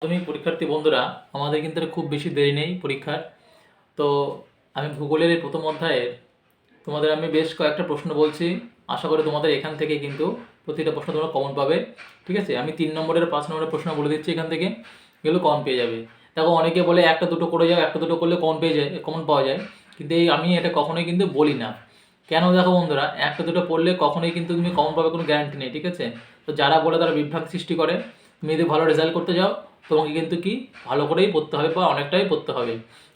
তুমি পরীক্ষার্থী বন্ধুরা, আমাদের কিন্তু আর খুব বেশি দেরি নেই পরীক্ষার। তো আমি ভূগোলের এই প্রথম অধ্যায়ের তোমাদের আমি বেশ কয়েকটা প্রশ্ন বলছি। আশা করি তোমাদের এখান থেকে কিন্তু প্রতিটা প্রশ্ন তোমরা কমন পাবে। ঠিক আছে, আমি 3 নম্বরের 5 নম্বরের প্রশ্ন বলে দিচ্ছি, এখান থেকে এগুলো কমন পেয়ে যাবে। দেখো, অনেকে বলে একটা দুটো করে যাও, একটা দুটো করলে কমন পেয়ে যায়, কমন পাওয়া যায়, কিন্তু আমি এটা কখনোই কিন্তু বলি না। কেন দেখো বন্ধুরা, একটা দুটো পড়লে কখনোই কিন্তু তুমি কমন পাবে কোনো গ্যারান্টি নেই। ঠিক আছে, তো যারা বলে তারা বিভ্রান্তি সৃষ্টি করে। তুমি যদি ভালো রেজাল্ট করতে যাও, তোমাকে কিন্তু কি ভালো করেই পড়তে হবে বা অনেকটাই পড়তে হবে।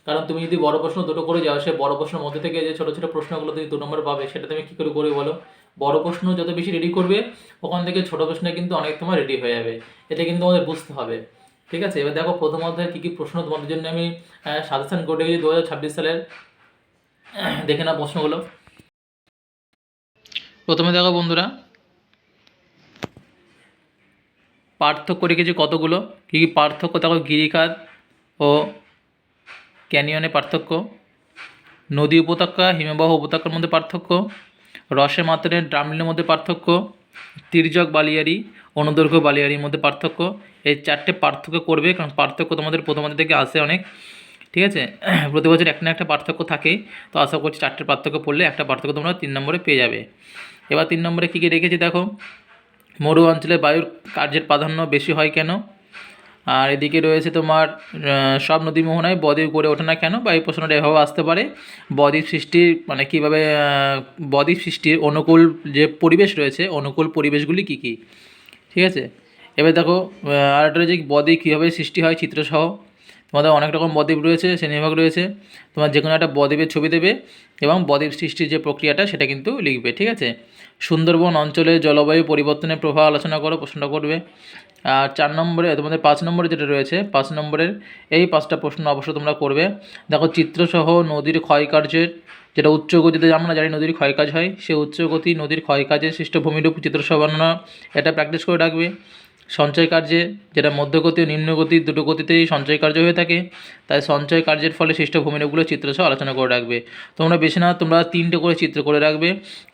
কারণ তুমি যদি বড় প্রশ্ন দুটো করে যাও, সে বড় প্রশ্নের মধ্যে থেকে যে ছোটো ছোটো প্রশ্নগুলো তুমি 2 নম্বর পাবে, সেটা তুমি কী করে করবে বলো? বড় প্রশ্ন যত বেশি রেডি করবে, ওখান থেকে ছোটো প্রশ্নে কিন্তু অনেক তোমার রেডি হয়ে যাবে। এটা কিন্তু তোমাদের বুঝতে হবে। ঠিক আছে, এবার দেখো প্রথম অধ্যায়ে কী কী প্রশ্ন তোমাদের জন্য আমি সাজেশন করে রেখেছি 2026 সালের। দেখে নাও প্রশ্নগুলো। প্রথমে দেখো বন্ধুরা, পার্থক্য রেখেছি কতগুলো। কী কী পার্থক্য দেখো: গিরিখাত ও ক্যানিয়নে পার্থক্য, নদী উপত্যকা হিমবাহ উপত্যকার মধ্যে পার্থক্য, রসে মাত্রের ড্রামলিনের মধ্যে পার্থক্য, তির্যক বালিয়ারি অনুদৈর্ঘ্য বালিয়ারির মধ্যে পার্থক্য। এই 4টে পার্থক্য করবে, কারণ পার্থক্য তোমাদের প্রথমার্ধ থেকে আসে অনেক। ঠিক আছে, প্রতি বছর একটা না একটা পার্থক্য থাকেই। তো আশা করছি 4টে পার্থক্য পড়লে একটা পার্থক্য তোমরা 3 নম্বরে পেয়ে যাবে। এবার 3 নম্বরে কী কী রেখেছি দেখো: মরু অঞ্চলে বায়ুর কার্যের প্রাধান্য বেশি হয় কেন? আর এদিকে রয়েছে তোমার সব নদী মোহনায় বদ্বীপ গড়ে ওঠে না কেন, বা এই প্রশ্নটা এভাবে আসতে পারে। বদ্বীপ সৃষ্টির মানে কীভাবে বদ্বীপ সৃষ্টির অনুকূল যে পরিবেশ রয়েছে, অনুকূল পরিবেশগুলি কী কী। ঠিক আছে, এবার দেখো আরেকটা রয়েছে বদ্বীপ কীভাবে সৃষ্টি হয় চিত্রসহ। তোমাদের অনেক রকম বদ্বীপ রয়েছে, শ্রেণীবিভাগ রয়েছে। তোমার যে কোনো একটা বদ্বীপের ছবি দেবে এবং বদ্বীপ সৃষ্টির যে প্রক্রিয়াটা সেটা কিন্তু লিখবে। ঠিক আছে, সুন্দরবন অঞ্চলে জলবায়ু পরিবর্তনের প্রভাব আলোচনা করো, প্রশ্নটা করবে। আর 4 নম্বরে তোমাদের 5 নম্বরে যেটা রয়েছে, 5 নম্বরের এই 5টা প্রশ্ন অবশ্যই তোমরা করবে। দেখো, চিত্রসহ নদীর ক্ষয়কার্যের যেটা উচ্চ গতিতে আমরা জানি নদীর ক্ষয়কাজ হয়, সে উচ্চগতি নদীর ক্ষয়কাজের সৃষ্ট ভূমিরূপ চিত্রসহ বর্ণনা, এটা প্র্যাকটিস করে রাখবে। সঞ্চয় কার্যে যেটা মধ্যগতি ও নিম্নগতি দুটো গতিতেই সঞ্চয় কার্য হয়ে থাকে, তাই সঞ্চয় কার্যের ফলে সৃষ্ট ভূমিরূপগুলো চিত্রসহ আলোচনা করে রাখবে। তোমরা বেশি না, তোমরা 3টে করে চিত্র করে রাখবে,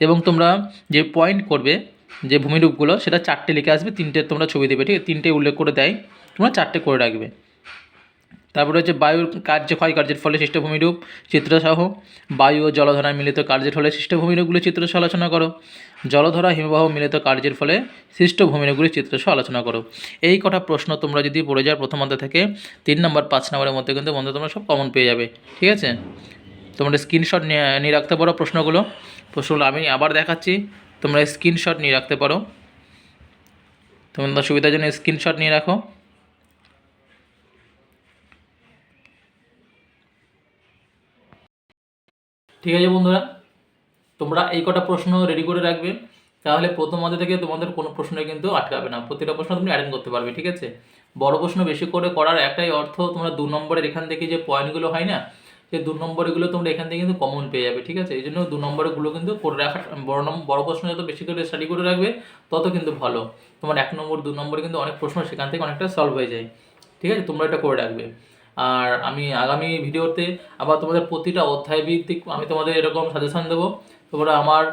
এবং তোমরা যে পয়েন্ট করবে যে ভূমিরূপগুলো সেটা 4টে লিখে আসবে, 3টে তোমরা ছবি দেবে। ঠিক আছে, 3টে উল্লেখ করে দেয়, তোমরা 4টে করে রাখবে। তারপরে হচ্ছে বায়ুর কার্যের ফলে সৃষ্ট ভূমিরূপ চিত্রসহ, বায়ু ও জলধারা মিলিত কার্যের ফলে সৃষ্ট ভূমিরূপগুলি চিত্রসহ আলোচনা করো। জলধারা হিমবাহ মিলিত কার্যের ফলে সৃষ্ট ভূমিরূপগুলি চিত্রসহ আলোচনা করো। এই কটা প্রশ্ন তোমরা যদি পড়ে যাও প্রথম অধ্যায় থেকে 3 নম্বর 5 নম্বরের মধ্যে কিন্তু বন্ধু তোমরা সব কমন পেয়ে যাবে। ঠিক আছে, তোমরা স্ক্রিনশট নিয়ে রাখতে পারো প্রশ্নগুলো আমি আবার দেখাচ্ছি, তোমরা স্ক্রিনশট নিয়ে রাখতে পারো। তোমাদের সুবিধার জন্য স্ক্রিনশট নিয়ে রাখো। ঠিক আছে বন্ধুরা, তোমরা এই কটা প্রশ্ন রেডি করে রাখবে, তাহলে প্রথম অধ্যায় থেকে তোমাদের কোনো প্রশ্নই কিন্তু আটকাবে না, প্রতিটা প্রশ্ন তুমি অ্যাটেন্ড করতে পারবে। ঠিক আছে, বড় প্রশ্ন বেশি করে করার একটাই অর্থ, তোমরা 2 নম্বরের এখান থেকে যে পয়েন্টগুলো হয় না, সেই 2 নম্বরগুলো তোমরা এখান থেকে কিন্তু কমন পেয়ে যাবে। ঠিক আছে, এই জন্য 2 নম্বরগুলো কিন্তু করে রাখা, বড় প্রশ্ন যত বেশি করে স্টাডি করে রাখবে তত কিন্তু ভালো। তোমার 1 নম্বর 2 নম্বরে কিন্তু অনেক প্রশ্ন সেখান থেকে অনেকটা সলভ হয়ে যায়। ঠিক আছে, তোমরা এটা করে রাখবে। আর আমি আগামী ভিডিওতে আবার তোমাদের প্রতিটা অধ্যায় ভিত্তিক আমি তোমাদের এরকম সাজেশন দেবো। তোমরা আমার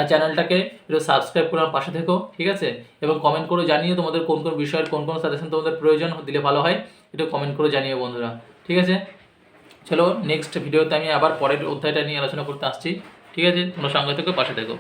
চ্যানেলটাকে একটু সাবস্ক্রাইব করে আমার পাশে থেকো। ঠিক আছে, এবং কমেন্ট করে জানিয়ে তোমাদের কোন কোন বিষয়ের কোন কোন সাজেশন তোমাদের প্রয়োজন দিলে ভালো হয়, একটু কমেন্ট করে জানিয়ে বন্ধুরা। ঠিক আছে, চলো নেক্সট ভিডিওতে আমি আবার পরের অধ্যায়টা নিয়ে আলোচনা করতে আসছি। ঠিক আছে, তোমরা সঙ্গে থেকো, পাশে থেকো।